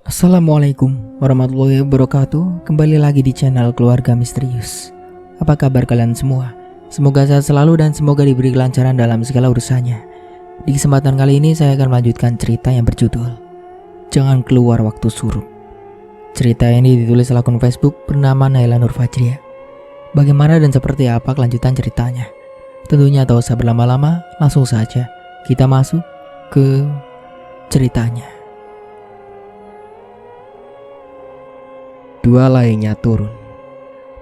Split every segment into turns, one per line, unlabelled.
Assalamualaikum warahmatullahi wabarakatuh. Kembali lagi di channel Keluarga Misterius. Apa kabar kalian semua? Semoga sehat selalu dan semoga diberi kelancaran dalam segala urusannya. Di kesempatan kali ini saya akan melanjutkan cerita yang berjudul Jangan Keluar Waktu Surup. Cerita ini ditulis oleh akun Facebook bernama Naila Nur Fajria. Bagaimana dan seperti apa kelanjutan ceritanya? Tentunya tak usah berlama-lama, langsung saja kita masuk ke ceritanya.
Dua lainnya turun,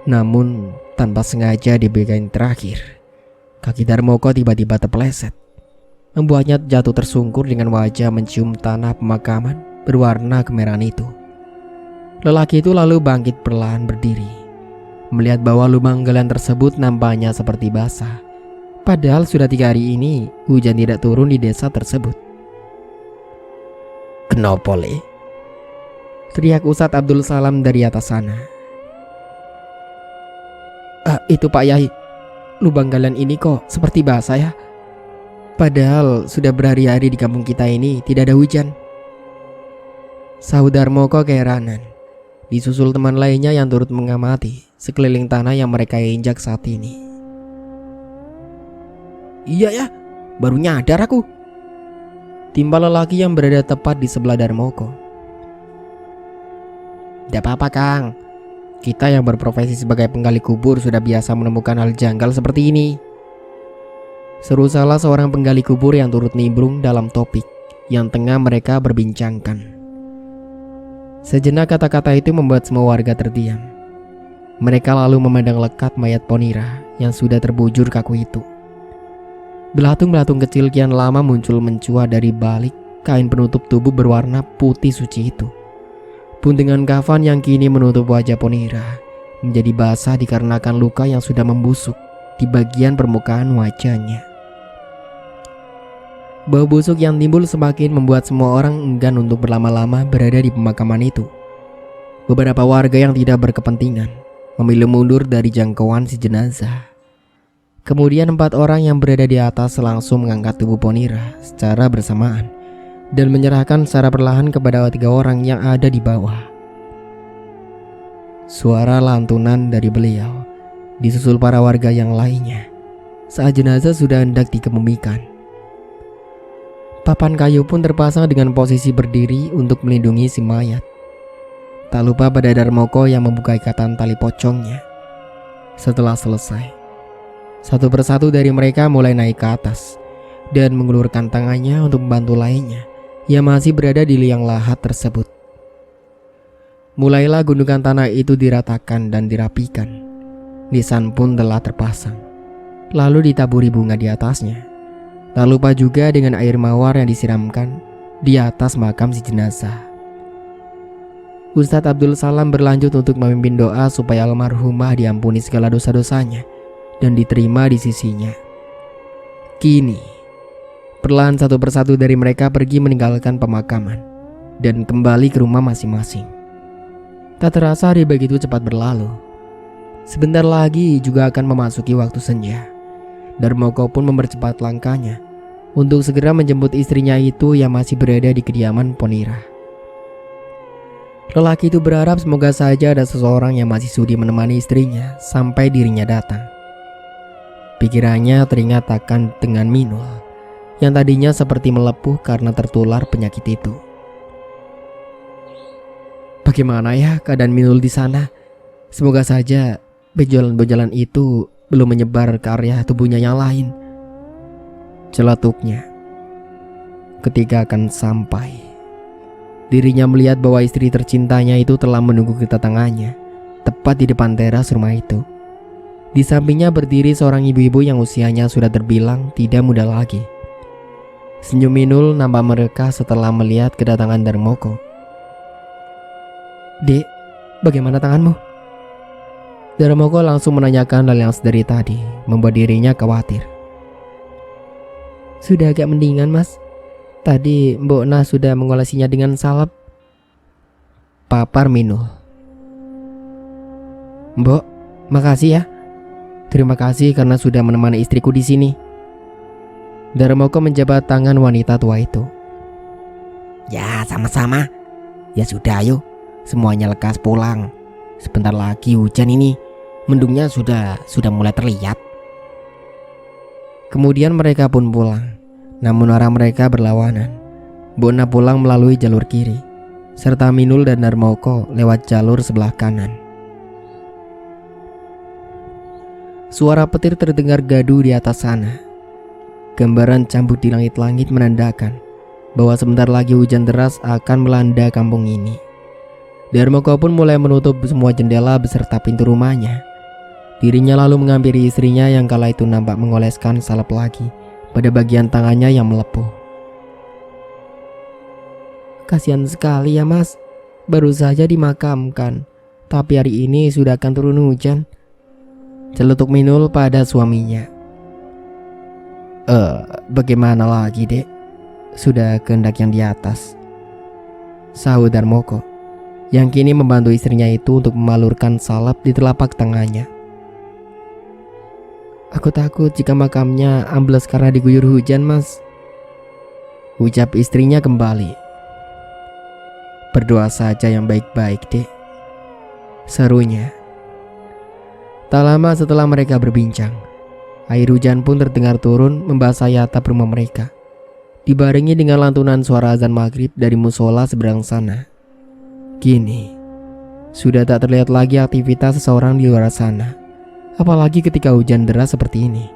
namun tanpa sengaja di bagian terakhir. Kaki Darmoko tiba-tiba terpeleset, membuatnya jatuh tersungkur dengan wajah mencium tanah pemakaman berwarna kemerahan itu. Lelaki itu lalu bangkit perlahan berdiri, melihat bahwa lubang galian tersebut nampaknya seperti basah. Padahal sudah 3 hari ini hujan tidak turun di desa tersebut. "Kenapa, Le?" teriak Ustadz Abdul Salam dari atas sana. Itu Pak Yai, lubang galian ini kok seperti basah ya. Padahal sudah berhari-hari di kampung kita ini tidak ada hujan. Sahut Darmoko keheranan, disusul teman lainnya yang turut mengamati sekeliling tanah yang mereka injak saat ini. "Iya ya, baru nyadar aku," timpal lelaki yang berada tepat di sebelah Darmoko. "Tidak apa-apa Kang, kita yang berprofesi sebagai penggali kubur sudah biasa menemukan hal janggal seperti ini," seru salah seorang penggali kubur yang turut nimbrung dalam topik yang tengah mereka berbincangkan. Sejenak kata-kata itu membuat semua warga terdiam. Mereka lalu memandang lekat mayat Ponira yang sudah terbujur kaku itu. Belatung-belatung kecil kian lama muncul mencuat dari balik kain penutup tubuh berwarna putih suci itu. Pun dengan kafan yang kini menutup wajah Ponira menjadi basah dikarenakan luka yang sudah membusuk di bagian permukaan wajahnya. Bau busuk yang timbul semakin membuat semua orang enggan untuk berlama-lama berada di pemakaman itu. Beberapa warga yang tidak berkepentingan memilih mundur dari jangkauan si jenazah. Kemudian 4 orang yang berada di atas langsung mengangkat tubuh Ponira secara bersamaan dan menyerahkan secara perlahan kepada 3 orang yang ada di bawah. Suara lantunan dari beliau disusul para warga yang lainnya saat jenazah sudah hendak dikebumikan. Papan kayu pun terpasang dengan posisi berdiri untuk melindungi si mayat. Tak lupa pada Darmoko yang membuka ikatan tali pocongnya. Setelah selesai, satu persatu dari mereka mulai naik ke atas dan mengulurkan tangannya untuk membantu lainnya yang masih berada di liang lahat tersebut. Mulailah gundukan tanah itu diratakan dan dirapikan. Nisan pun telah terpasang, lalu ditaburi bunga di atasnya. Tak lupa juga dengan air mawar yang disiramkan di atas makam si jenazah. Ustadz Abdul Salam berlanjut untuk memimpin doa supaya almarhumah diampuni segala dosa-dosanya dan diterima di sisinya. Kini perlahan satu persatu dari mereka pergi meninggalkan pemakaman dan kembali ke rumah masing-masing. Tak terasa hari begitu cepat berlalu. Sebentar lagi juga akan memasuki waktu senja. Darmoko pun mempercepat langkahnya untuk segera menjemput istrinya itu yang masih berada di kediaman Ponira. Lelaki itu berharap semoga saja ada seseorang yang masih sudi menemani istrinya sampai dirinya datang. Pikirannya teringat akan dengan Minul yang tadinya seperti melepuh karena tertular penyakit itu. Bagaimana ya keadaan Minul di sana? Semoga saja benjolan-benjolan itu belum menyebar ke area tubuhnya yang lain, celetuknya. Ketika akan sampai, dirinya melihat bahwa istri tercintanya itu telah menunggu kedatangannya tepat di depan teras rumah itu. Di sampingnya berdiri seorang ibu-ibu yang usianya sudah terbilang tidak muda lagi. Senyum Minul nampak mereka setelah melihat kedatangan Darmoko. "Dek, bagaimana tanganmu?" Darmoko langsung menanyakan hal yang dari tadi, membuat dirinya khawatir. "Sudah agak mendingan mas. Tadi Mbok Nah sudah mengolesinya dengan salep," papar Minul. "Mbok, makasih ya. Terima kasih karena sudah menemani istriku di sini." Darmoko menjabat tangan wanita tua itu.
"Ya, sama-sama.
Ya sudah, ayo, semuanya lekas pulang. Sebentar lagi hujan ini, mendungnya sudah mulai terlihat. Kemudian mereka pun pulang. Namun arah mereka berlawanan. Bona pulang melalui jalur kiri, serta Minul dan Darmoko lewat jalur sebelah kanan. Suara petir terdengar gaduh di atas sana. Gambaran cambuk di langit-langit menandakan bahwa sebentar lagi hujan deras akan melanda kampung ini. Darmoko pun mulai menutup semua jendela beserta pintu rumahnya. Dirinya lalu menghampiri istrinya yang kala itu nampak mengoleskan salep lagi pada bagian tangannya yang melepuh. Kasihan sekali ya mas, baru saja dimakamkan, tapi hari ini sudah akan turun hujan, celetuk Minul pada suaminya. Bagaimana lagi dek, sudah kehendak yang di atas, sahut Darmoko, yang kini membantu istrinya itu untuk memalurkan salep di telapak tangannya. Aku takut jika makamnya ambles karena diguyur hujan mas, ucap istrinya kembali. Berdoa saja yang baik-baik dek, serunya. Tak lama setelah mereka berbincang, air hujan pun terdengar turun membasahi atap rumah mereka, dibarengi dengan lantunan suara azan maghrib dari musola seberang sana. Kini sudah tak terlihat lagi aktivitas seseorang di luar sana, apalagi ketika hujan deras seperti ini.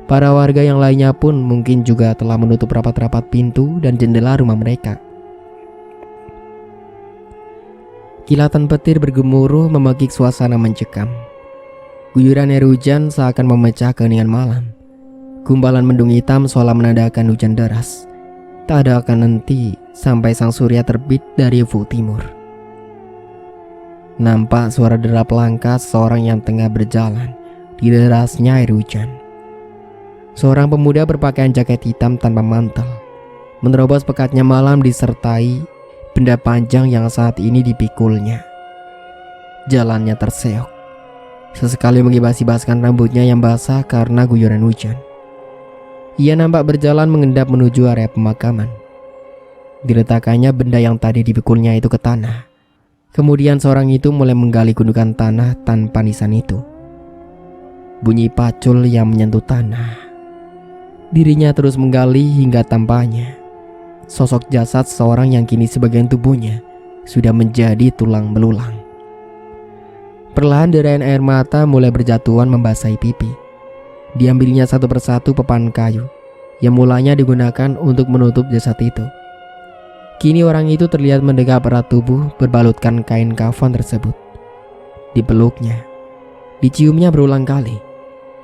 Para warga yang lainnya pun mungkin juga telah menutup rapat-rapat pintu dan jendela rumah mereka. Kilatan petir bergemuruh memekik suasana mencekam. Guyuran air hujan seakan memecah keheningan malam. Gumpalan mendung hitam seolah menandakan hujan deras tak ada akan henti sampai sang surya terbit dari ufuk timur. Nampak suara derap langkah seorang yang tengah berjalan di derasnya air hujan. Seorang pemuda berpakaian jaket hitam tanpa mantel menerobos pekatnya malam disertai benda panjang yang saat ini dipikulnya. Jalannya terseok, sesekali mengibas-ibaskan rambutnya yang basah karena guyuran hujan. Ia nampak berjalan mengendap menuju area pemakaman. Diletakkannya benda yang tadi dipikulnya itu ke tanah. Kemudian seorang itu mulai menggali gundukan tanah tanpa nisan itu. Bunyi pacul yang menyentuh tanah. Dirinya terus menggali hingga tampaknya sosok jasad seorang yang kini sebagian tubuhnya sudah menjadi tulang belulang. Perlahan derayan air mata mulai berjatuhan membasahi pipi. Diambilnya satu persatu papan kayu yang mulanya digunakan untuk menutup jasad itu. Kini orang itu terlihat mendekap erat tubuh berbalutkan kain kafan tersebut. Dipeluknya, diciumnya berulang kali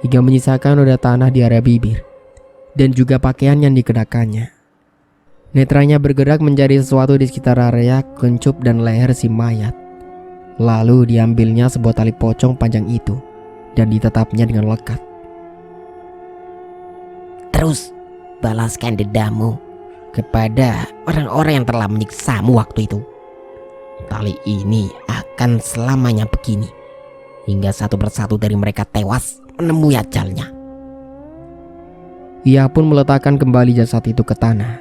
hingga menyisakan noda tanah di area bibir dan juga pakaian yang dikenakannya. Netranya bergerak mencari sesuatu di sekitar area kuncup dan leher si mayat. Lalu diambilnya sebuah tali pocong panjang itu dan ditetapnya dengan lekat.
Terus balaskan dendammu kepada orang-orang yang telah menyiksamu waktu itu. Tali ini akan selamanya begini hingga satu persatu dari mereka tewas menemui ajalnya.
Ia pun meletakkan kembali jasad itu ke tanah,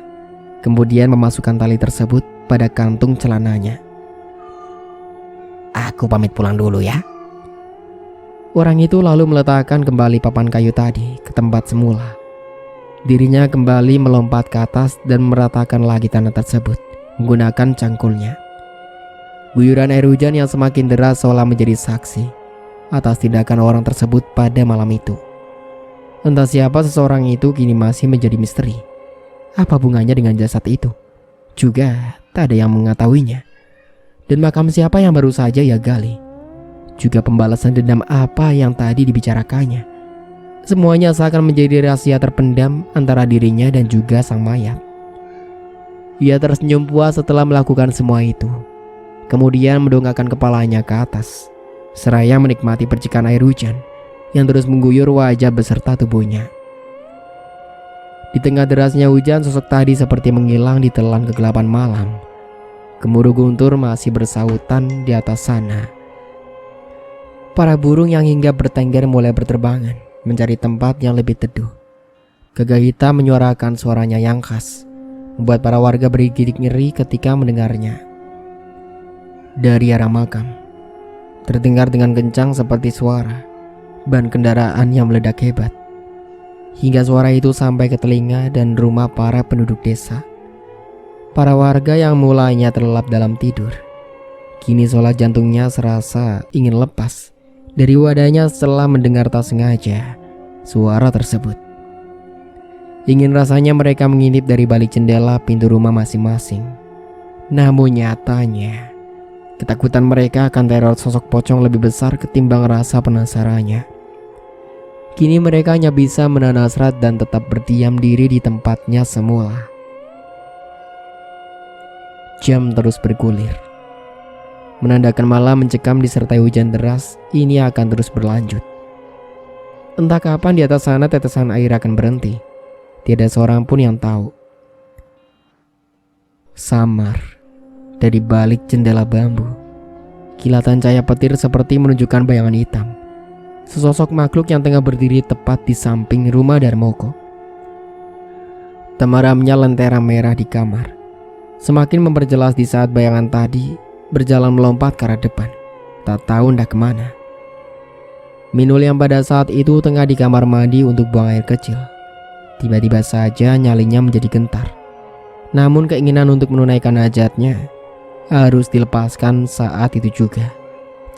kemudian memasukkan tali tersebut pada kantung celananya.
Aku pamit pulang dulu ya.
Orang itu lalu meletakkan kembali papan kayu tadi ke tempat semula. Dirinya kembali melompat ke atas dan meratakan lagi tanah tersebut menggunakan cangkulnya. Guyuran air hujan yang semakin deras seolah menjadi saksi atas tindakan orang tersebut pada malam itu. Entah siapa seseorang itu kini masih menjadi misteri. Apa hubungannya dengan jasad itu? Juga tak ada yang mengetahuinya. Dan makam siapa yang baru saja ia gali? Juga pembalasan dendam apa yang tadi dibicarakannya? Semuanya seakan menjadi rahasia terpendam antara dirinya dan juga sang mayat. Ia tersenyum puas setelah melakukan semua itu. Kemudian mendongakkan kepalanya ke atas, seraya menikmati percikan air hujan yang terus mengguyur wajah beserta tubuhnya. Di tengah derasnya hujan, sosok tadi seperti menghilang di telan kegelapan malam. Gemuruh guntur masih bersautan di atas sana. Para burung yang hinggap bertengger mulai berterbangan mencari tempat yang lebih teduh. Gagak hitam menyuarakan suaranya yang khas, membuat para warga bergidik ngeri ketika mendengarnya. Dari arah makam terdengar dengan kencang seperti suara ban kendaraan yang meledak hebat, hingga suara itu sampai ke telinga dan rumah para penduduk desa. Para warga yang mulanya terlelap dalam tidur, kini sholat jantungnya serasa ingin lepas dari wadahnya setelah mendengar tak sengaja suara tersebut. Ingin rasanya mereka mengintip dari balik jendela pintu rumah masing-masing. Namun nyatanya ketakutan mereka akan teror sosok pocong lebih besar ketimbang rasa penasarannya. Kini mereka hanya bisa menahan hasrat dan tetap berdiam diri di tempatnya semula. Jam terus bergulir, menandakan malam mencekam disertai hujan deras. Ini akan terus berlanjut. Entah kapan di atas sana tetesan air akan berhenti. Tiada seorang pun yang tahu. Samar dari balik jendela bambu, kilatan cahaya petir seperti menunjukkan bayangan hitam. Sesosok makhluk yang tengah berdiri tepat di samping rumah Darmoko. Temaramnya lentera merah di kamar semakin memperjelas di saat bayangan tadi berjalan melompat ke arah depan, tak tahu hendak kemana. Minul yang pada saat itu tengah di kamar mandi untuk buang air kecil, tiba-tiba saja nyalinya menjadi gentar. Namun keinginan untuk menunaikan hajatnya harus dilepaskan saat itu juga.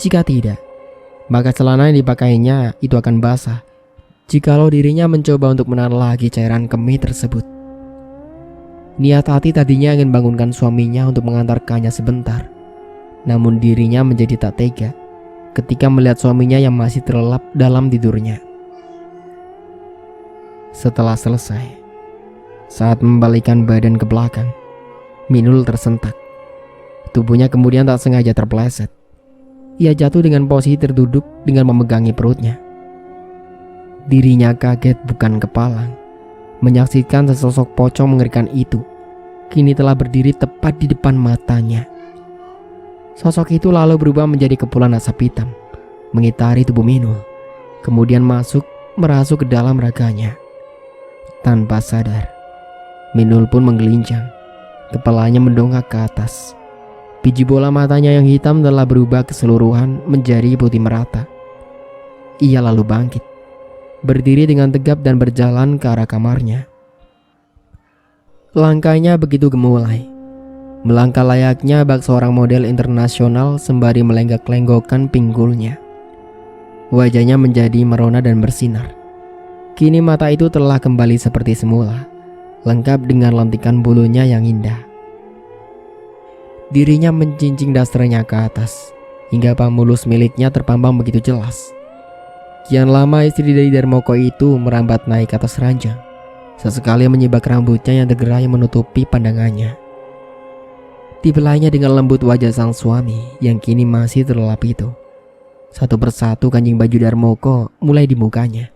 Jika tidak, maka celana yang dipakainya itu akan basah jikalau dirinya mencoba untuk menahan lagi cairan kemih tersebut. Niat hati tadinya ingin bangunkan suaminya untuk mengantarkannya sebentar, namun dirinya menjadi tak tega ketika melihat suaminya yang masih terlelap dalam tidurnya. Setelah selesai, saat membalikkan badan ke belakang, Minul tersentak. Tubuhnya kemudian tak sengaja terpeleset. Ia jatuh dengan posisi terduduk dengan memegangi perutnya. Dirinya kaget bukan kepalang menyaksikan sesosok pocong mengerikan itu kini telah berdiri tepat di depan matanya. Sosok itu lalu berubah menjadi kepulan asap hitam mengitari tubuh Minul, kemudian merasuk ke dalam raganya. Tanpa sadar, Minul pun menggelincang, kepalanya mendongak ke atas. Biji bola matanya yang hitam telah berubah keseluruhan menjadi putih merata. Ia lalu bangkit, berdiri dengan tegap dan berjalan ke arah kamarnya. Langkahnya begitu gemulai, melangkah layaknya bak seorang model internasional sembari melenggak-lenggokkan pinggulnya. Wajahnya menjadi merona dan bersinar. Kini mata itu telah kembali seperti semula, lengkap dengan lentikan bulunya yang indah. Dirinya mencincing dasternya ke atas, hingga pamulus miliknya terpampang begitu jelas. Kian lama istri dari Darmoko itu merambat naik ke atas ranjang, sesekali menyibak rambutnya yang tergerai menutupi pandangannya. Dibelainya dengan lembut wajah sang suami yang kini masih terlelap itu. Satu persatu kancing baju Darmoko mulai di mukanya.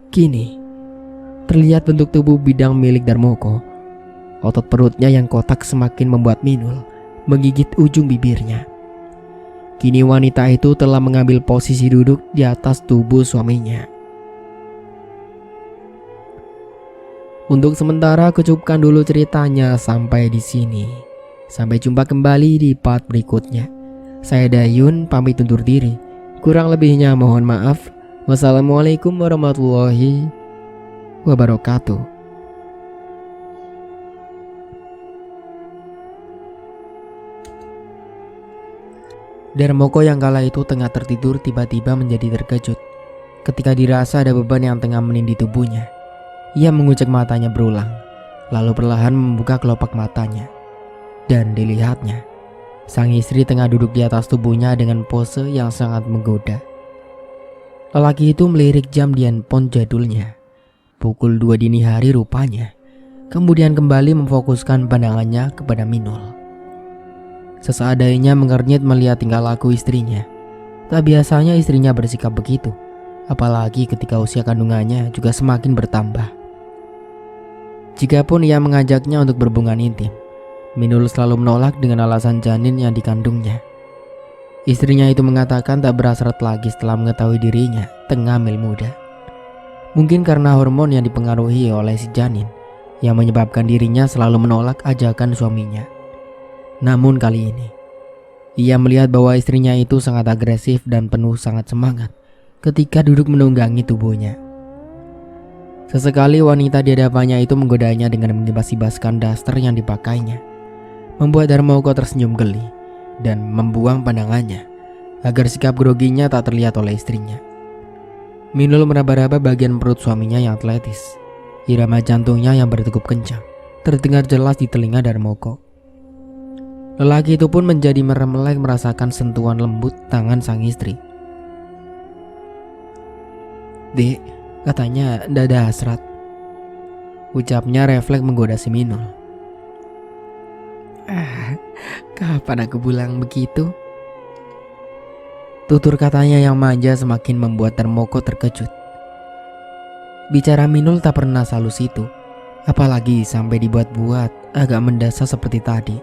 Kini terlihat bentuk tubuh bidang milik Darmoko. Otot perutnya yang kotak semakin membuat Minul menggigit ujung bibirnya. Kini wanita itu telah mengambil posisi duduk di atas tubuh suaminya. Untuk sementara cukupkan dulu ceritanya sampai di sini. Sampai jumpa kembali di part berikutnya. Saya Dayun pamit undur diri. Kurang lebihnya mohon maaf. Wassalamualaikum warahmatullahi wabarakatuh.
Darmoko yang kala itu tengah tertidur tiba-tiba menjadi terkejut ketika dirasa ada beban yang tengah menindih tubuhnya. Ia mengucek matanya berulang, lalu perlahan membuka kelopak matanya. Dan dilihatnya, sang istri tengah duduk di atas tubuhnya dengan pose yang sangat menggoda. Lelaki itu melirik jam di handphone jadulnya. Pukul 2 dini hari rupanya. Kemudian kembali memfokuskan pandangannya kepada Minul. Sesaadainya mengernyit melihat tingkah laku istrinya. Tak biasanya istrinya bersikap begitu, apalagi ketika usia kandungannya juga semakin bertambah. Jikapun ia mengajaknya untuk berhubungan intim, Minul selalu menolak dengan alasan janin yang dikandungnya. Istrinya itu mengatakan tak berhasrat lagi setelah mengetahui dirinya tengah hamil muda. Mungkin karena hormon yang dipengaruhi oleh si janin yang menyebabkan dirinya selalu menolak ajakan suaminya. Namun kali ini,
Ia melihat bahwa istrinya itu sangat agresif dan penuh sangat semangat ketika duduk menunggangi tubuhnya. Sesekali wanita di hadapannya itu menggodanya dengan membebas-bebaskan daster yang dipakainya, membuat Darmoko tersenyum geli dan membuang pandangannya agar sikap groginya tak terlihat oleh istrinya. Minul meraba-raba bagian perut suaminya yang atletis. Irama jantungnya yang berdegup kencang terdengar jelas di telinga Darmoko. Lelaki itu pun menjadi merem-melek merasakan sentuhan lembut tangan sang istri. "Dek, katanya ndak ada hasrat," ucapnya refleks menggoda si Minul. "Kapan aku bilang begitu?" Tutur katanya yang manja semakin membuat Darmoko terkejut. Bicara Minul tak pernah halus itu, apalagi sampai dibuat-buat agak mendasar seperti tadi.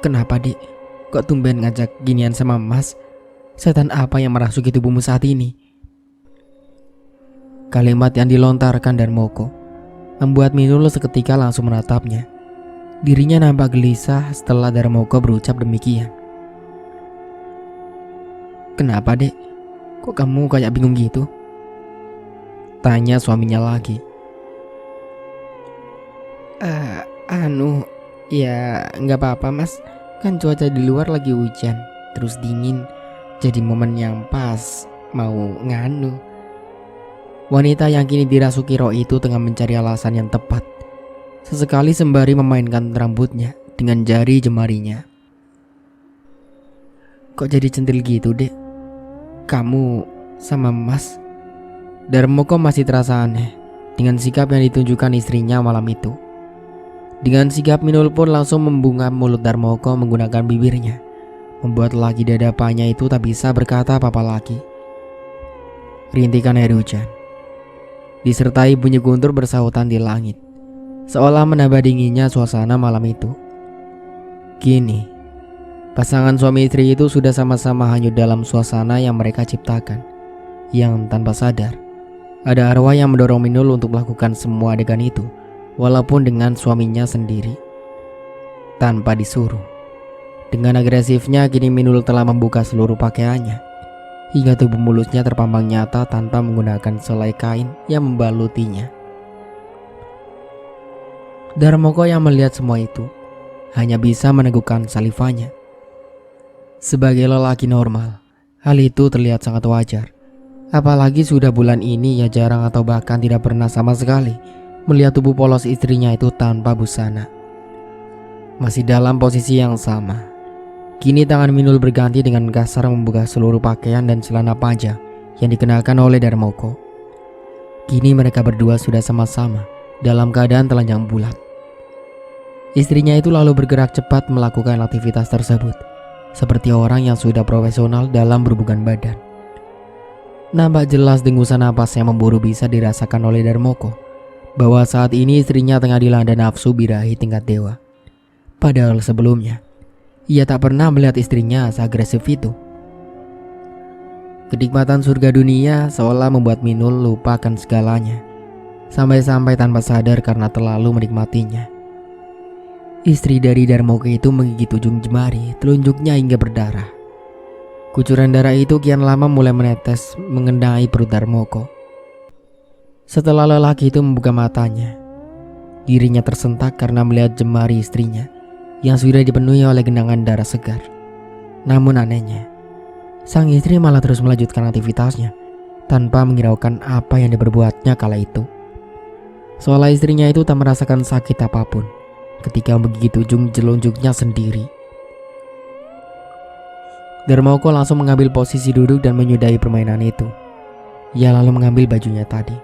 "Kenapa, Dik? Kok tumben ngajak ginian sama Mas? Setan apa yang merasuki tubuhmu saat ini?" Kalimat yang dilontarkan Darmoko membuat Minul seketika langsung menatapnya. Dirinya nampak gelisah setelah Darmoko berucap demikian. "Kenapa, Dek? Kok kamu kayak bingung gitu?" tanya suaminya lagi. Ya nggak apa-apa Mas, kan cuaca di luar lagi hujan, terus dingin, jadi momen yang pas mau nganu." Wanita yang kini dirasuki roh itu tengah mencari alasan yang tepat, sesekali sembari memainkan rambutnya dengan jari jemarinya. "Kok jadi centil gitu, Dek? Kamu sama Mas?" Darmoko masih terasa aneh dengan sikap yang ditunjukkan istrinya malam itu. Dengan sigap Minul pun langsung membungkam mulut Darmoko menggunakan bibirnya, membuat lelaki di hadapannya itu tak bisa berkata apa-apa lagi. Rintikan air hujan disertai bunyi guntur bersahutan di langit, seolah menambah dinginnya suasana malam itu. Kini pasangan suami istri itu sudah sama-sama hanyut dalam suasana yang mereka ciptakan, yang tanpa sadar ada arwah yang mendorong Minul untuk melakukan semua adegan itu, walaupun dengan suaminya sendiri, tanpa disuruh. Dengan agresifnya kini Minul telah membuka seluruh pakaiannya, hingga tubuh mulusnya terpampang nyata tanpa menggunakan selai kain yang membalutinya. Darmoko yang melihat semua itu hanya bisa meneguhkan salivanya. Sebagai lelaki normal, hal itu terlihat sangat wajar. Apalagi sudah bulan ini ia jarang atau bahkan tidak pernah sama sekali melihat tubuh polos istrinya itu tanpa busana. Masih dalam posisi yang sama, kini tangan Minul berganti dengan kasar membuka seluruh pakaian dan celana panjang yang dikenakan oleh Darmoko. Kini mereka berdua sudah sama-sama dalam keadaan telanjang bulat. Istrinya itu lalu bergerak cepat melakukan aktivitas tersebut, seperti orang yang sudah profesional dalam berhubungan badan. Nampak jelas dengusan napas yang memburu bisa dirasakan oleh Darmoko, bahwa saat ini istrinya tengah dilanda nafsu birahi tingkat dewa. Padahal sebelumnya ia tak pernah melihat istrinya seagresif itu. Kenikmatan surga dunia seolah membuat Minul lupakan segalanya, sampai-sampai tanpa sadar karena terlalu menikmatinya. Istri dari Darmoko itu menggigit ujung jemari telunjuknya hingga berdarah. Kucuran darah itu kian lama mulai menetes mengenai perut Darmoko. Setelah lelaki itu membuka matanya, dirinya tersentak karena melihat jemari istrinya yang sudah dipenuhi oleh genangan darah segar. Namun anehnya, sang istri malah terus melanjutkan aktivitasnya tanpa menghiraukan apa yang diperbuatnya kala itu. Seolah istrinya itu tak merasakan sakit apapun ketika menggigit ujung jelunjuknya sendiri. Darmoko langsung mengambil posisi duduk dan menyudahi permainan itu. Ia lalu mengambil bajunya tadi,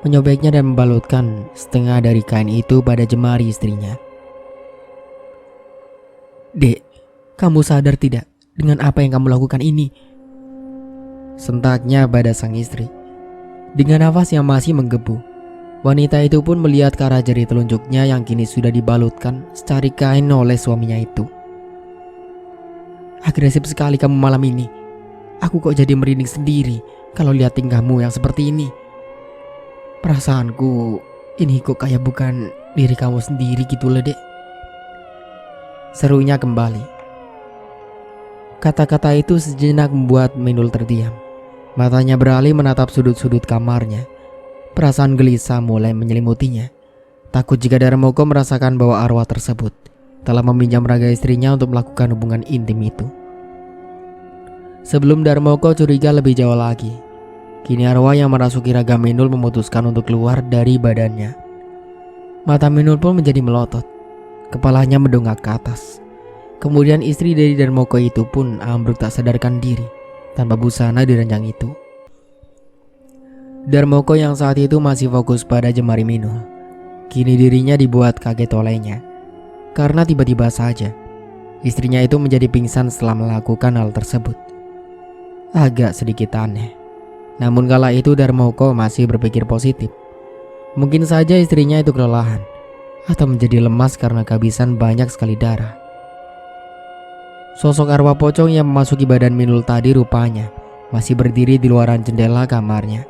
menyobeknya dan membalutkan setengah dari kain itu pada jemari istrinya. "Dek, kamu sadar tidak dengan apa yang kamu lakukan ini?" sentaknya pada sang istri. Dengan nafas yang masih menggebu, wanita itu pun melihat ke arah jari telunjuknya yang kini sudah dibalutkan secari kain oleh suaminya itu. "Agresif sekali kamu malam ini. Aku kok jadi merinding sendiri kalau lihat tingkahmu yang seperti ini. Perasaanku ini kok kayak bukan diri kamu sendiri gitu loh, Dek."
serunya kembali. Kata-kata itu sejenak membuat Minul terdiam. Matanya beralih menatap sudut-sudut kamarnya. Perasaan gelisah mulai menyelimutinya. Takut jika Darmoko merasakan bahwa arwah tersebut telah meminjam raga istrinya untuk melakukan hubungan intim itu. Sebelum Darmoko curiga lebih jauh lagi, kini arwah yang merasuki raga Minul memutuskan untuk keluar dari badannya. Mata Minul pun menjadi melotot. Kepalanya mendongak ke atas. Kemudian istri dari Darmoko itu pun ambruk tak sadarkan diri tanpa busana di ranjang itu. Darmoko yang saat itu masih fokus pada jemari Minul, kini dirinya dibuat kaget olehnya. Karena tiba-tiba saja istrinya itu menjadi pingsan setelah melakukan hal tersebut. Agak sedikit aneh. Namun kala itu Darmoko masih berpikir positif. Mungkin saja istrinya itu kelelahan atau menjadi lemas karena kehabisan banyak sekali darah. Sosok arwah pocong yang memasuki badan Minul tadi rupanya masih berdiri di luaran jendela kamarnya.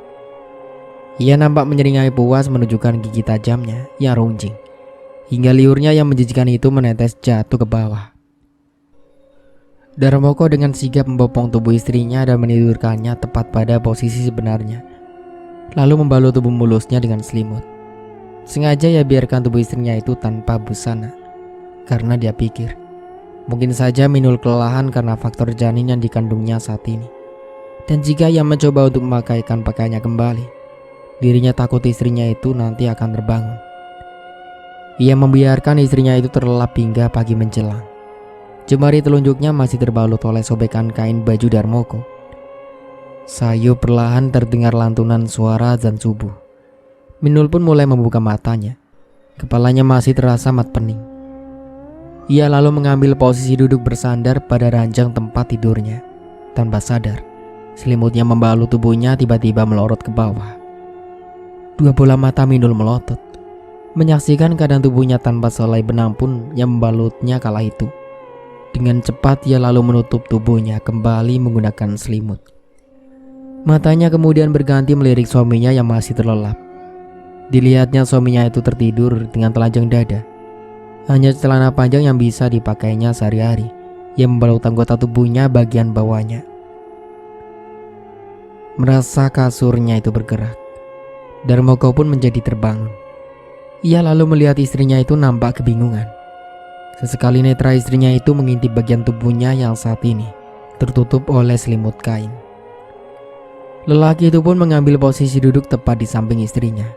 Ia nampak menyeringai puas menunjukkan gigi tajamnya yang runjing, hingga liurnya yang menjijikan itu menetes jatuh ke bawah. Darmoko dengan sigap membopong tubuh istrinya dan menidurkannya tepat pada posisi sebenarnya, lalu membalut tubuh mulusnya dengan selimut. Sengaja ia biarkan tubuh istrinya itu tanpa busana, karena dia pikir mungkin saja Minul kelelahan karena faktor janin yang dikandungnya saat ini. Dan jika ia mencoba untuk memakaikan pakaiannya kembali, dirinya takut istrinya itu nanti akan terbangun. Ia membiarkan istrinya itu terlelap hingga pagi menjelang. Jemari telunjuknya masih terbalut oleh sobekan kain baju Darmoko. Sayu perlahan terdengar lantunan suara azan subuh. Minul pun mulai membuka matanya. Kepalanya masih terasa mat pening. Ia lalu mengambil posisi duduk bersandar pada ranjang tempat tidurnya. Tanpa sadar, selimutnya membalut tubuhnya tiba-tiba melorot ke bawah. Dua bola mata Minul melotot, menyaksikan keadaan tubuhnya tanpa selai benang pun yang membalutnya kala itu. Dengan cepat ia lalu menutup tubuhnya kembali menggunakan selimut. Matanya kemudian berganti melirik suaminya yang masih terlelap. Dilihatnya suaminya itu tertidur dengan telanjang dada. Hanya celana panjang yang bisa dipakainya sehari-hari yang membalut anggota tubuhnya bagian bawahnya. Merasa kasurnya itu bergerak, Darmoko pun menjadi terbangun. Ia lalu melihat istrinya itu nampak kebingungan. Sesekali netra istrinya itu mengintip bagian tubuhnya yang saat ini tertutup oleh selimut kain. Lelaki itu pun mengambil posisi duduk tepat di samping istrinya.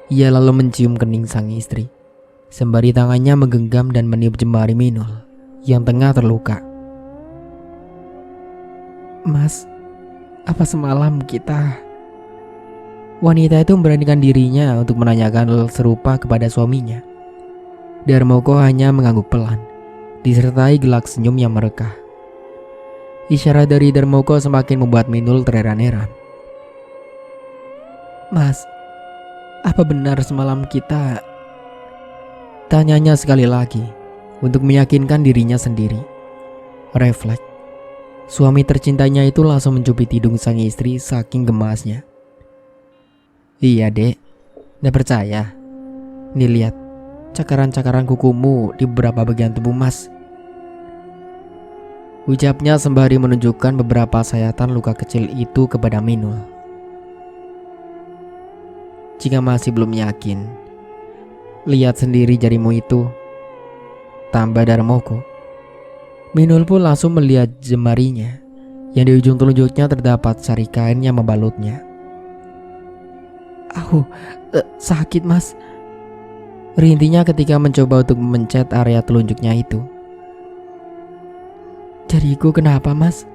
Ia lalu mencium kening sang istri, sembari tangannya menggenggam dan meniup jemari Minul yang tengah terluka. "Mas, apa semalam kita..." Wanita itu memberanikan dirinya untuk menanyakan hal serupa kepada suaminya. Darmoko hanya mengangguk pelan, disertai gelak senyum yang merekah. Isyarat dari Darmoko semakin membuat Minul terheran-heran. "Mas, apa benar semalam kita..." Tanyanya sekali lagi untuk meyakinkan dirinya sendiri. Refleks, suami tercintanya itu langsung mencubit hidung sang istri saking gemasnya. "Iya dek, gak percaya? Nih lihat cakaran-cakaran kukumu di beberapa bagian tubuh mas," ucapnya sembari menunjukkan beberapa sayatan luka kecil itu kepada Minul. "Jika masih belum yakin, lihat sendiri jarimu itu," tambah Darmoko. Minul pun langsung melihat jemarinya, yang di ujung telunjuknya terdapat sari kain yang membalutnya. Sakit mas," rintinya ketika mencoba untuk memencet area telunjuknya itu. "Jariku kenapa mas?"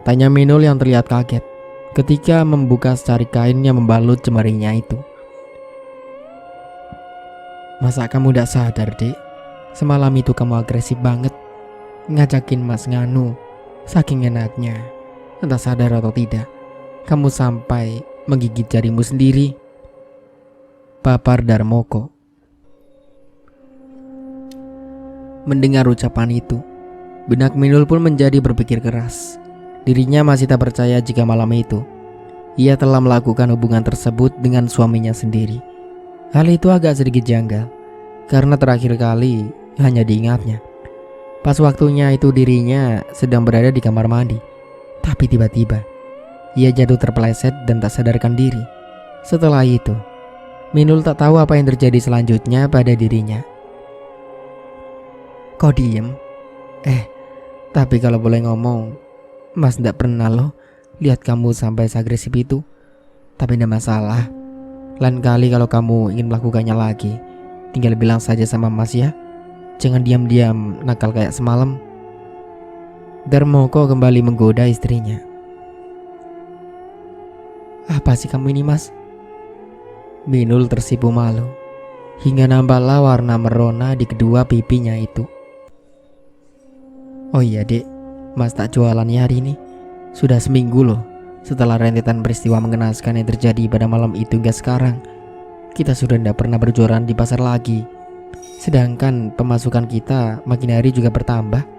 tanya Minul yang terlihat kaget ketika membuka secari kain yang membalut jemarinya itu. "Masa kamu gak sadar dek? Semalam itu kamu agresif banget, ngajakin mas nganu. Saking enaknya, entah sadar atau tidak, kamu sampai menggigit jarimu sendiri," papar Darmoko. Mendengar ucapan itu, benak Minul pun menjadi berpikir keras. Dirinya masih tak percaya jika malam itu ia telah melakukan hubungan tersebut dengan suaminya sendiri. Hal itu agak sedikit janggal, karena terakhir kali
hanya diingatnya. Pas waktunya itu dirinya sedang berada di kamar mandi. Tapi tiba-tiba ia jatuh terpeleset dan tak sadarkan diri. Setelah itu, Minul tak tahu apa yang terjadi selanjutnya pada dirinya. Kau diem? Tapi kalau boleh ngomong, Mas ndak pernah loh lihat kamu sampai seagresif itu. Tapi tidak masalah. Lain kali kalau kamu ingin melakukannya lagi, tinggal bilang saja sama Mas ya. Jangan diam-diam nakal kayak semalam. Darmoko kembali menggoda istrinya. Apa sih kamu ini, Mas? Minul tersipu malu hingga nampaklah warna merona di kedua pipinya itu. Oh iya dek, Mas tak jualannya hari ini. Sudah seminggu loh setelah rentetan peristiwa mengenaskan yang terjadi pada malam itu hingga sekarang. Kita sudah tidak pernah berjualan di pasar lagi. Sedangkan pemasukan kita makin hari juga bertambah.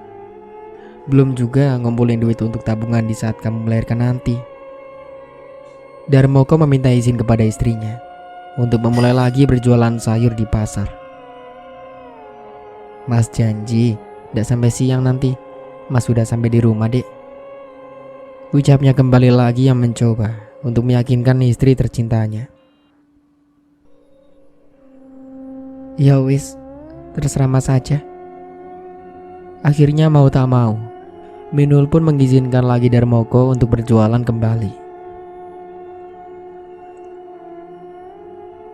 Belum juga ngumpulin duit untuk tabungan di saat kamu melahirkan nanti. Darmoko meminta izin kepada istrinya untuk memulai lagi berjualan sayur di pasar. Mas janji tidak sampai siang nanti. Mas sudah sampai di rumah dek. Ucapnya kembali lagi yang mencoba untuk meyakinkan istri tercintanya. Ya wis, terserah Mas saja. Akhirnya mau tak mau, Minul pun mengizinkan lagi Darmoko untuk berjualan kembali.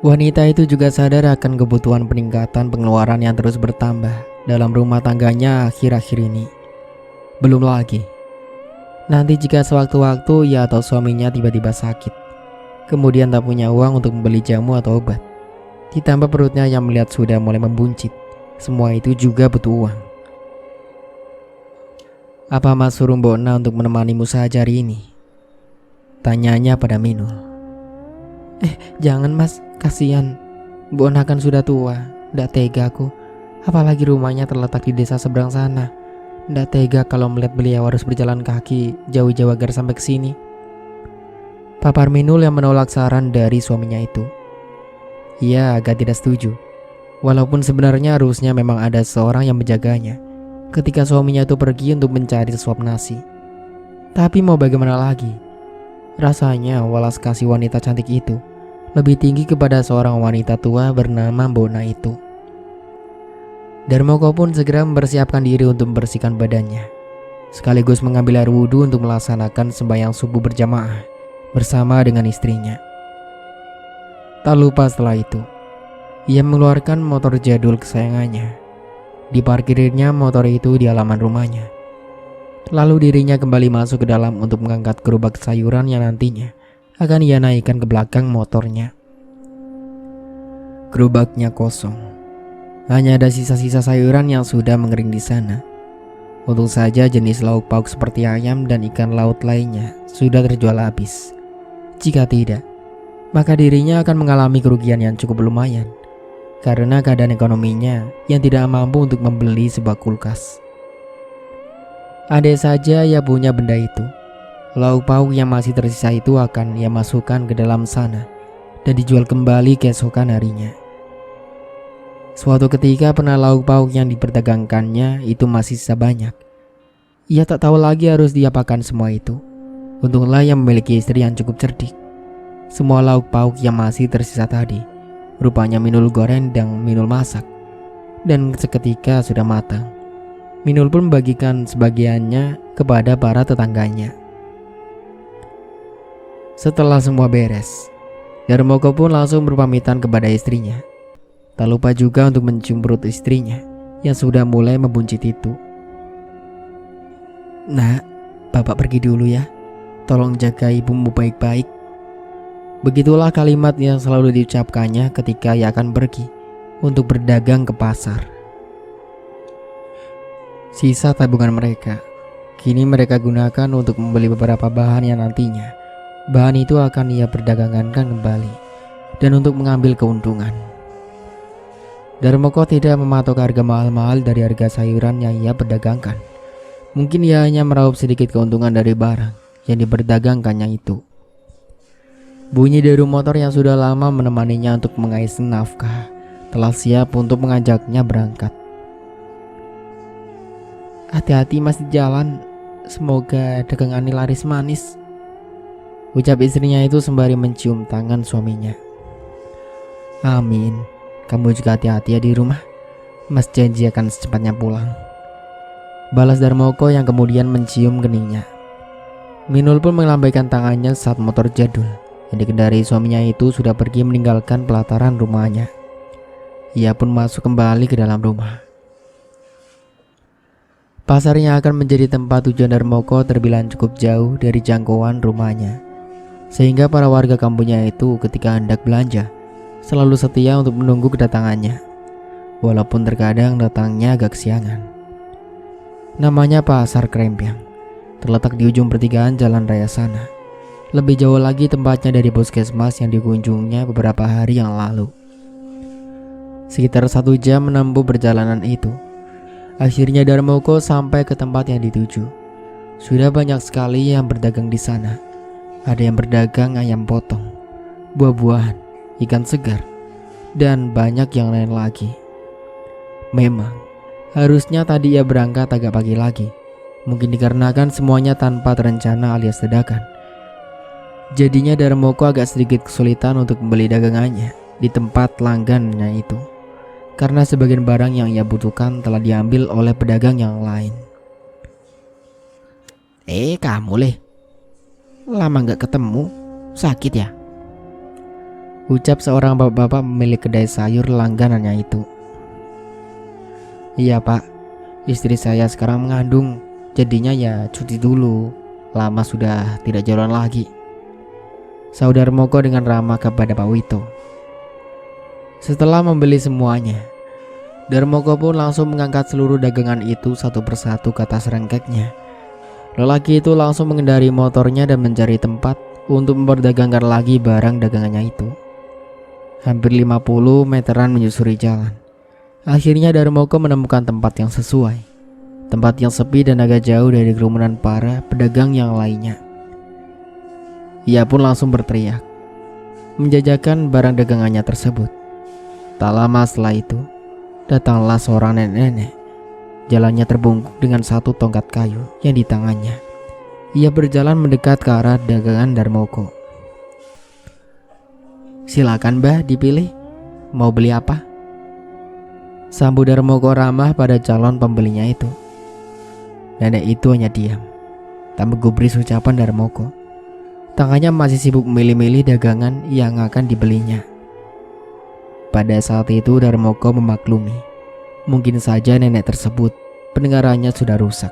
Wanita itu juga sadar akan kebutuhan peningkatan pengeluaran yang terus bertambah dalam rumah tangganya akhir-akhir ini. Belum lagi, nanti jika sewaktu-waktu ia atau suaminya tiba-tiba sakit, kemudian tak punya uang untuk membeli jamu atau obat, ditambah perutnya yang melihat sudah mulai membuncit, semua itu juga butuh uang. Apa Mas suruh Mbona untuk menemanimu saja hari ini? Tanyanya pada Minul. Jangan Mas, kasihan. Mbona kan sudah tua, ndak tega aku. Apalagi rumahnya terletak di desa seberang sana. Ndak tega kalau melihat beliau harus berjalan kaki jauh-jauh agar sampai ke sini. Papar Minul yang menolak saran dari suaminya itu. Ia agak tidak setuju. Walaupun sebenarnya harusnya memang ada seorang yang menjaganya ketika suaminya itu pergi untuk mencari sesuap nasi. Tapi mau bagaimana lagi? Rasanya welas kasih wanita cantik itu lebih tinggi kepada seorang wanita tua bernama Mbona itu. Darmoko pun segera mempersiapkan diri untuk membersihkan badannya, sekaligus mengambil air wudhu untuk melaksanakan sembahyang subuh berjamaah bersama dengan istrinya. Tak lupa setelah itu, ia mengeluarkan motor jadul kesayangannya. Diparkirnya motor itu di halaman rumahnya. Lalu dirinya kembali masuk ke dalam untuk mengangkat gerobak sayuran yang nantinya akan ia naikkan ke belakang motornya. Gerobaknya kosong. Hanya ada sisa-sisa sayuran yang sudah mengering di sana. Untung saja jenis lauk pauk seperti ayam dan ikan laut lainnya sudah terjual habis. Jika tidak, maka dirinya akan mengalami kerugian yang cukup lumayan karena keadaan ekonominya yang tidak mampu untuk membeli sebuah kulkas. Andai saja ia punya benda itu, lauk pauk yang masih tersisa itu akan ia masukkan ke dalam sana dan dijual kembali keesokan harinya. Suatu ketika pernah lauk pauk yang diperdagangkannya itu masih sisa banyak. Ia tak tahu lagi harus diapakan semua itu. Untunglah ia memiliki istri yang cukup cerdik. Semua lauk pauk yang masih tersisa tadi rupanya Minul goreng dan Minul masak, dan seketika sudah matang. Minul pun membagikan sebagiannya kepada para tetangganya. Setelah semua beres, Darmoko pun langsung berpamitan kepada istrinya. Tak lupa juga untuk mencium perut istrinya yang sudah mulai membuncit itu. Nak, bapak pergi dulu ya. Tolong jaga ibumu baik-baik. Begitulah kalimat yang selalu diucapkannya ketika ia akan pergi untuk berdagang ke pasar. Sisa tabungan mereka kini mereka gunakan untuk membeli beberapa bahan yang nantinya bahan itu akan ia perdagangkan kembali dan untuk mengambil keuntungan. Darmoko tidak mematok harga mahal-mahal dari harga sayuran yang ia perdagangkan. Mungkin ia hanya meraup sedikit keuntungan dari barang yang diperdagangkannya itu. Bunyi deru motor yang sudah lama menemaninya untuk mengais nafkah telah siap untuk mengajaknya berangkat. Hati-hati mas di jalan, semoga dagangannya laris manis, ucap istrinya itu sembari mencium tangan suaminya. Amin, kamu juga hati-hati ya di rumah, mas janji akan secepatnya pulang, balas Darmoko yang kemudian mencium keningnya. Minul pun melambaikan tangannya saat motor jadul yang dikendarai suaminya itu sudah pergi meninggalkan pelataran rumahnya. Ia pun masuk kembali ke dalam rumah. Pasar yang akan menjadi tempat tujuan Darmoko terbilang cukup jauh dari jangkauan rumahnya, sehingga para warga kampungnya itu ketika hendak belanja selalu setia untuk menunggu kedatangannya, walaupun terkadang datangnya agak kesiangan. Namanya Pasar Krempiang, terletak di ujung pertigaan jalan raya sana. Lebih jauh lagi tempatnya dari puskesmas yang dikunjungnya beberapa hari yang lalu. Sekitar 1 jam menempuh perjalanan itu, akhirnya Darmoko sampai ke tempat yang dituju. Sudah banyak sekali yang berdagang di sana. Ada yang berdagang ayam potong, buah-buahan, ikan segar, dan banyak yang lain lagi. Memang, harusnya tadi ia berangkat agak pagi lagi. Mungkin dikarenakan semuanya tanpa terencana alias dadakan. Jadinya Darmoko agak sedikit kesulitan untuk membeli dagangannya di tempat langgannya itu, karena sebagian barang yang ia butuhkan telah diambil oleh pedagang yang lain.
Kamu Leh, lama gak ketemu, sakit ya?
Ucap seorang bapak-bapak pemilik kedai sayur langganannya itu. Iya pak, istri saya sekarang mengandung, jadinya ya cuti dulu, lama sudah tidak jalan lagi, saudara Darmoko dengan ramah kepada Pak Wito. Setelah membeli semuanya, Darmoko pun langsung mengangkat seluruh dagangan itu satu persatu ke atas rengkeknya. Lelaki itu langsung mengendari motornya dan mencari tempat untuk memperdagangkan lagi barang dagangannya itu. Hampir 50 meteran menyusuri jalan, akhirnya Darmoko menemukan tempat yang sesuai, tempat yang sepi dan agak jauh dari kerumunan para pedagang yang lainnya. Ia pun langsung berteriak, menjajakan barang dagangannya tersebut. Tak lama setelah itu, datanglah seorang nenek-nenek. Jalannya terbungkuk dengan satu tongkat kayu yang di tangannya. Ia berjalan mendekat ke arah dagangan Darmoko. Silakan mbah, dipilih, mau beli apa? Sambut Darmoko ramah pada calon pembelinya itu. Nenek itu hanya diam, tak menggubris ucapan Darmoko. Tangannya masih sibuk memilih-milih dagangan yang akan dibelinya. Pada saat itu Darmoko memaklumi, mungkin saja nenek tersebut pendengarannya sudah rusak,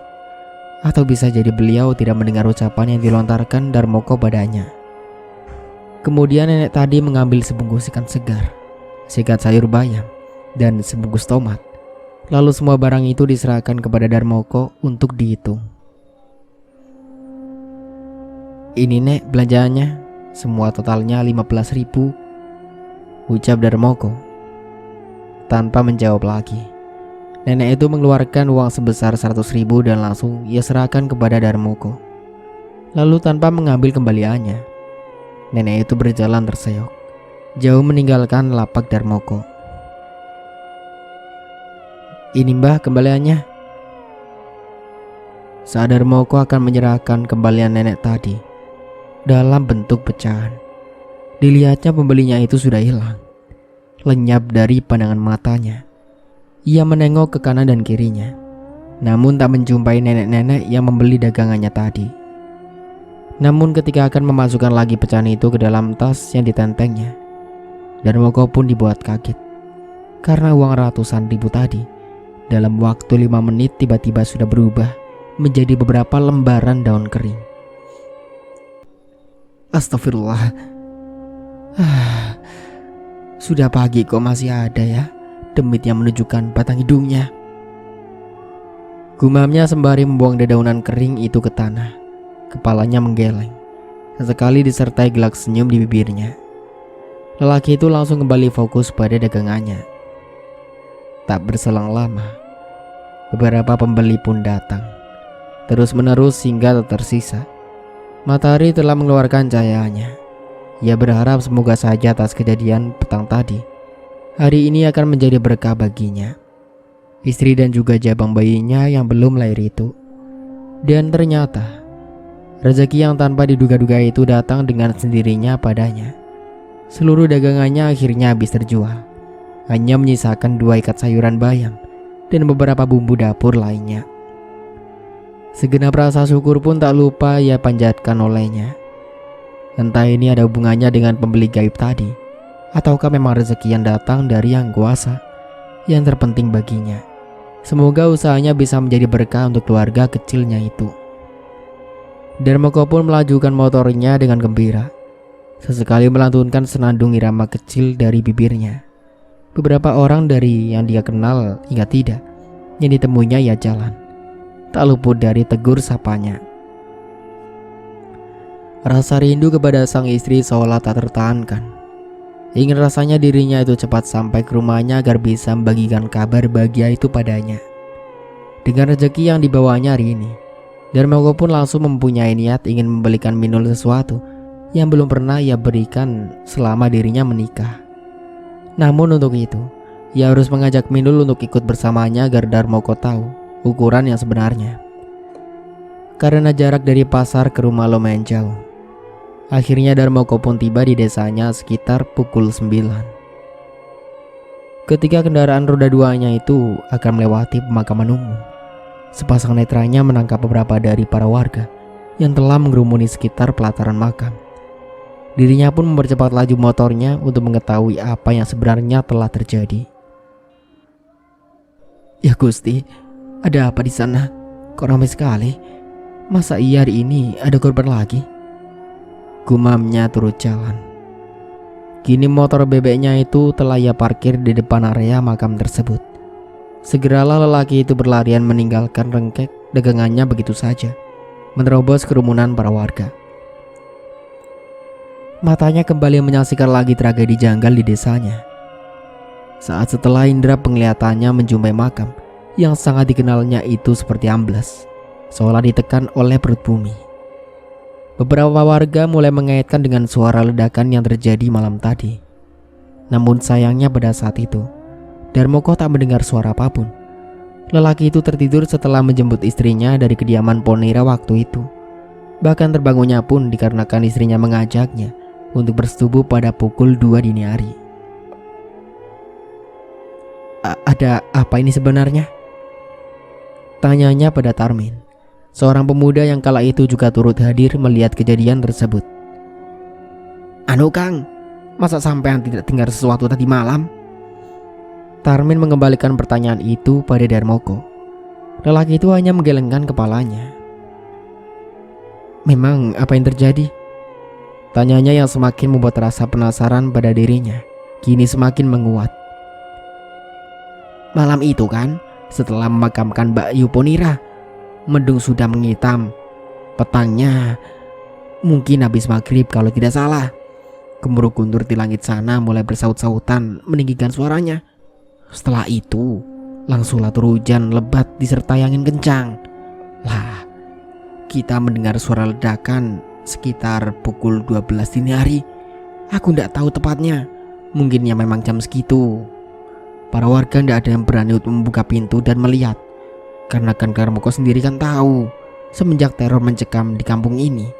atau bisa jadi beliau tidak mendengar ucapan yang dilontarkan Darmoko padanya. Kemudian nenek tadi mengambil sebungkus ikan segar, sikat sayur bayam, dan sebungkus tomat. Lalu semua barang itu diserahkan kepada Darmoko untuk dihitung. Ini nek belanjaannya, semua totalnya 15.000, ucap Darmoko. Tanpa menjawab lagi, nenek itu mengeluarkan uang sebesar 100.000 dan langsung ia serahkan kepada Darmoko. Lalu tanpa mengambil kembaliannya, nenek itu berjalan terseok, jauh meninggalkan lapak Darmoko. Ini mbah kembaliannya. Saat Darmoko akan menyerahkan kembalian nenek tadi dalam bentuk pecahan, dilihatnya pembelinya itu sudah hilang, lenyap dari pandangan matanya. Ia menengok ke kanan dan kirinya, namun tak menjumpai nenek-nenek yang membeli dagangannya tadi. Namun ketika akan memasukkan lagi pecahan itu ke dalam tas yang ditentengnya, Darmoko pun dibuat kaget, karena uang ratusan ribu tadi dalam waktu 5 menit tiba-tiba sudah berubah menjadi beberapa lembaran daun kering. Astagfirullah, sudah pagi kok masih ada ya demit yang menunjukkan batang hidungnya, gumamnya sembari membuang dedaunan kering itu ke tanah. Kepalanya menggeleng, sesekali disertai gelak senyum di bibirnya. Lelaki itu langsung kembali fokus pada dagangannya. Tak berselang lama, beberapa pembeli pun datang, terus menerus hingga tak tersisa. Matahari telah mengeluarkan cahayanya. Ia berharap semoga saja atas kejadian petang tadi, hari ini akan menjadi berkah baginya. istri dan juga jabang bayinya yang belum lahir itu. Dan ternyata rezeki yang tanpa diduga-duga itu datang dengan sendirinya padanya. Seluruh dagangannya akhirnya habis terjual. Hanya menyisakan 2 ikat sayuran bayam dan beberapa bumbu dapur lainnya. Segenap rasa syukur pun tak lupa ia panjatkan olehnya. Entah ini ada hubungannya dengan pembeli gaib tadi, ataukah memang rezeki yang datang dari Yang Kuasa. Yang terpenting baginya, semoga usahanya bisa menjadi berkah untuk keluarga kecilnya itu. Darmoko pun melajukan motornya dengan gembira. Sesekali melantunkan senandung irama kecil dari bibirnya. Beberapa orang dari yang dia kenal hingga tidak yang ditemuinya ia jalan, tak luput dari tegur sapanya. Rasa rindu kepada sang istri seolah tak tertahankan. Ingin rasanya dirinya itu cepat sampai ke rumahnya agar bisa membagikan kabar bahagia itu padanya. Dengan rezeki yang dibawanya hari ini, Darmoko pun langsung mempunyai niat ingin membelikan Minul sesuatu yang belum pernah ia berikan selama dirinya menikah. Namun untuk itu, ia harus mengajak Minul untuk ikut bersamanya agar Darmoko tahu ukuran yang sebenarnya. Karena jarak dari pasar ke rumah lumayan jauh, akhirnya Darmoko pun tiba di desanya sekitar pukul 9. Ketika kendaraan roda 2-nya itu akan melewati pemakaman umum, sepasang netranya menangkap beberapa dari para warga yang telah mengerumuni sekitar pelataran makam. Dirinya pun mempercepat laju motornya untuk mengetahui apa yang sebenarnya telah terjadi. Ya Gusti, ada apa di sana? Kok ramai sekali? Masa iya hari ini ada korban lagi? Gumamnya turut jalan. Kini motor bebeknya itu telah ia parkir di depan area makam tersebut. Segeralah lelaki itu berlarian meninggalkan rengkek dagangannya begitu saja, menerobos kerumunan para warga. Matanya kembali menyaksikan lagi tragedi janggal di desanya. Saat setelah indera penglihatannya menjumpai makam yang sangat dikenalnya itu seperti amblas, seolah ditekan oleh perut bumi. Beberapa warga mulai mengaitkan dengan suara ledakan yang terjadi malam tadi. Namun sayangnya pada saat itu, Darmoko tak mendengar suara apapun. Lelaki itu tertidur setelah menjemput istrinya dari kediaman Ponira waktu itu. Bahkan terbangunnya pun dikarenakan istrinya mengajaknya untuk bersetubuh pada pukul 2 dini hari. Ada apa ini sebenarnya? Tanyanya pada Tarmin, seorang pemuda yang kala itu juga turut hadir melihat kejadian tersebut.
Anu Kang, masa sampean tidak dengar sesuatu tadi malam?
Tarmin mengembalikan pertanyaan itu pada Darmoko. Lelaki itu hanya menggelengkan kepalanya. Memang apa yang terjadi? Tanyanya yang semakin membuat rasa penasaran pada dirinya kini semakin menguat.
Malam itu kan, setelah memakamkan Mbak Yu Ponira, mendung sudah menghitam. Petangnya mungkin habis maghrib kalau tidak salah. Gemuruh guntur di langit sana mulai bersaut-sautan meninggikan suaranya. Setelah itu langsunglah turun hujan lebat disertai angin kencang. Lah, kita mendengar suara ledakan sekitar pukul 12 dini hari. Aku tidak tahu tepatnya, mungkin ya memang jam segitu. Para warga tidak ada yang berani untuk membuka pintu dan melihat, karena kan Darmoko sendiri kan tahu, semenjak teror mencekam di kampung ini,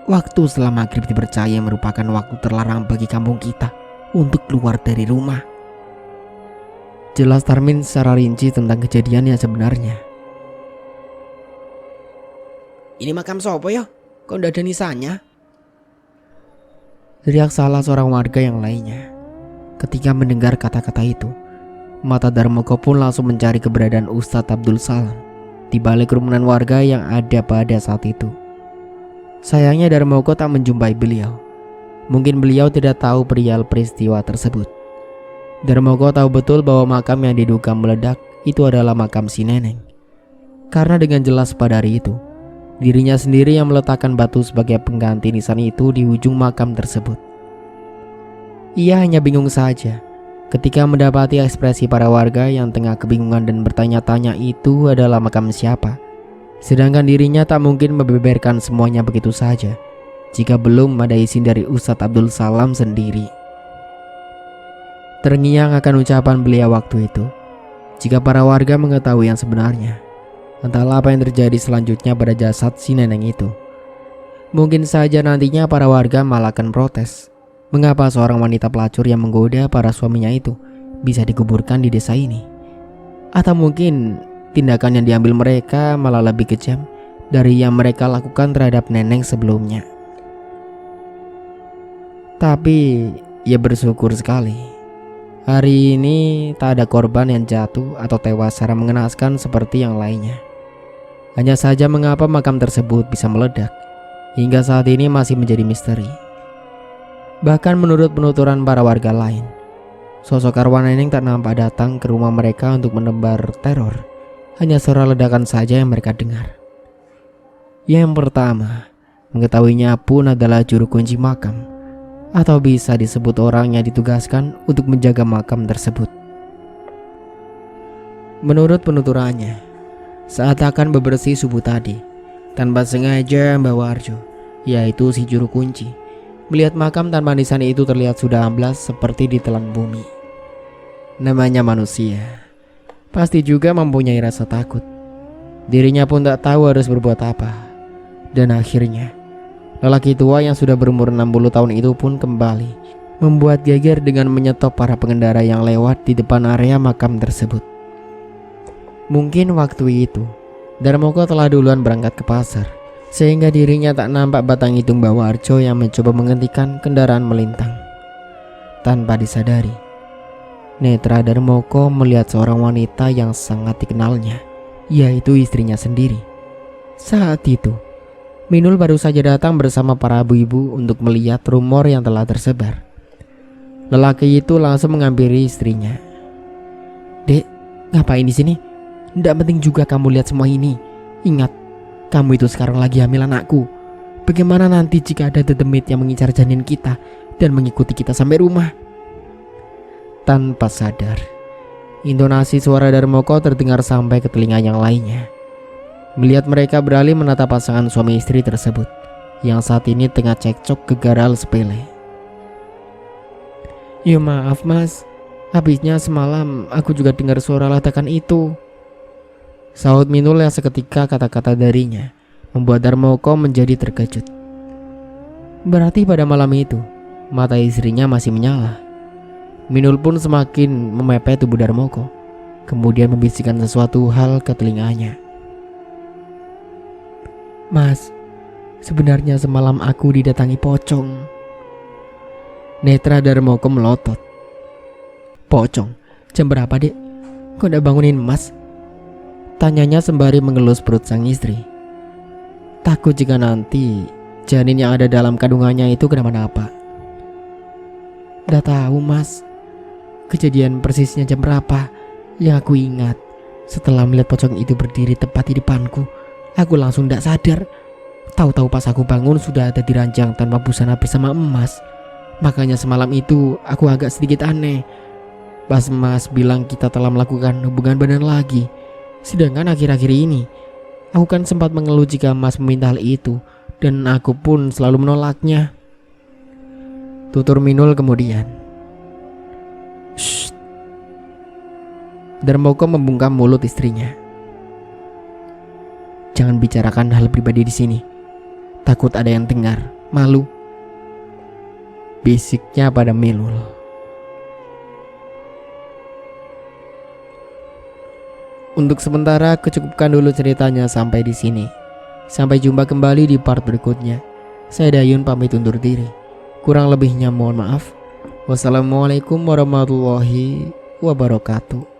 waktu setelah maghrib dipercaya merupakan waktu terlarang bagi kampung kita untuk keluar dari rumah.
Jelas Tarmin secara rinci tentang kejadian yang sebenarnya.
Ini makam sopo ya? Kok ndak ada nisannya?
Teriak salah seorang warga yang lainnya. Ketika mendengar kata-kata itu, mata Darmoko pun langsung mencari keberadaan Ustadz Abdul Salam di balik kerumunan warga yang ada pada saat itu. Sayangnya Darmoko tak menjumpai beliau. Mungkin beliau tidak tahu perihal peristiwa tersebut. Darmoko tahu betul bahwa makam yang diduga meledak itu adalah makam si Neneng. Karena dengan jelas pada hari itu, dirinya sendiri yang meletakkan batu sebagai pengganti nisan itu di ujung makam tersebut. Ia hanya bingung saja ketika mendapati ekspresi para warga yang tengah kebingungan dan bertanya-tanya itu adalah makam siapa. Sedangkan dirinya tak mungkin membeberkan semuanya begitu saja jika belum ada izin dari Ustadz Abdul Salam sendiri. Terngiang akan ucapan beliau waktu itu. jika para warga mengetahui yang sebenarnya. Entahlah apa yang terjadi selanjutnya pada jasad si nenek itu. Mungkin saja nantinya para warga malah akan protes. Mengapa seorang wanita pelacur yang menggoda para suaminya itu bisa dikuburkan di desa ini? Atau mungkin tindakan yang diambil mereka malah lebih kejam dari yang mereka lakukan terhadap nenek sebelumnya. Tapi ia bersyukur sekali. Hari ini tak ada korban yang jatuh atau tewas secara mengenaskan seperti yang lainnya. Hanya saja mengapa makam tersebut bisa meledak hingga saat ini masih menjadi misteri. Bahkan menurut penuturan para warga lain, sosok arwah nenek tak nampak datang ke rumah mereka untuk menebar teror. Hanya suara ledakan saja yang mereka dengar. Yang pertama, mengetahuinya pun adalah juru kunci makam, atau bisa disebut orang yang ditugaskan untuk menjaga makam tersebut. Menurut penuturannya, saat akan bebersih subuh tadi, tanpa sengaja Mbak Warjo, yaitu si juru kunci, melihat makam tanpa nisan itu terlihat sudah amblas seperti ditelan bumi. Namanya manusia, pasti juga mempunyai rasa takut. Dirinya pun tak tahu harus berbuat apa. Dan akhirnya lelaki tua yang sudah berumur 60 tahun itu pun kembali membuat geger dengan menyetop para pengendara yang lewat di depan area makam tersebut. Mungkin waktu itu Darmoko telah duluan berangkat ke pasar, sehingga dirinya tak nampak batang hidung Mbak Warjo yang mencoba menghentikan kendaraan melintang. Tanpa disadari, netra Darmoko melihat seorang wanita yang sangat dikenalnya, yaitu istrinya sendiri. Saat itu Minul baru saja datang bersama para ibu-ibu untuk melihat rumor yang telah tersebar. Lelaki itu langsung menghampiri istrinya. "Dek, ngapain di sini? Nggak penting juga kamu lihat semua ini. Ingat, kamu itu sekarang lagi hamil anakku. Bagaimana nanti jika ada dedemit yang mengincar janin kita dan mengikuti kita sampai rumah?" Tanpa sadar, intonasi suara Darmoko terdengar sampai ke telinga yang lainnya. Melihat mereka beralih menatap pasangan suami istri tersebut yang saat ini tengah cekcok gegara hal sepele. "Ya maaf mas, habisnya semalam aku juga dengar suara ledakan itu," sahut Minul yang seketika kata-kata darinya membuat Darmoko menjadi terkejut. Berarti pada malam itu mata istrinya masih menyala. Minul pun semakin memepet tubuh Darmoko, kemudian membisikkan sesuatu hal ke telinganya. "Mas, sebenarnya semalam aku didatangi pocong." Netra Darmoko melotot. "Pocong? Jam berapa dek? Kok udah bangunin mas?" tanyanya sembari mengelus perut sang istri. Takut jika nanti janin yang ada dalam kandungannya itu kenapa-napa. "Udah tahu mas, kejadian persisnya jam berapa? Yang aku ingat, setelah melihat pocong itu berdiri tepat di depanku, aku langsung tidak sadar. Tahu-tahu pas aku bangun sudah ada di ranjang tanpa busana bersama emas. Makanya semalam itu aku agak sedikit aneh. Pas emas bilang kita telah melakukan hubungan badan lagi. Sedangkan akhir-akhir ini aku kan sempat mengeluh jika emas meminta hal itu, dan aku pun selalu menolaknya," tutur Minul kemudian. "Shh." Darmoko membungkam mulut istrinya. "Jangan bicarakan hal pribadi di sini. Takut ada yang dengar, malu," bisiknya pada Minul. Untuk sementara kecukupkan dulu ceritanya sampai di sini. Sampai jumpa kembali di part berikutnya. Saya Dayun pamit undur diri. Kurang lebihnya mohon maaf. Wassalamualaikum warahmatullahi wabarakatuh.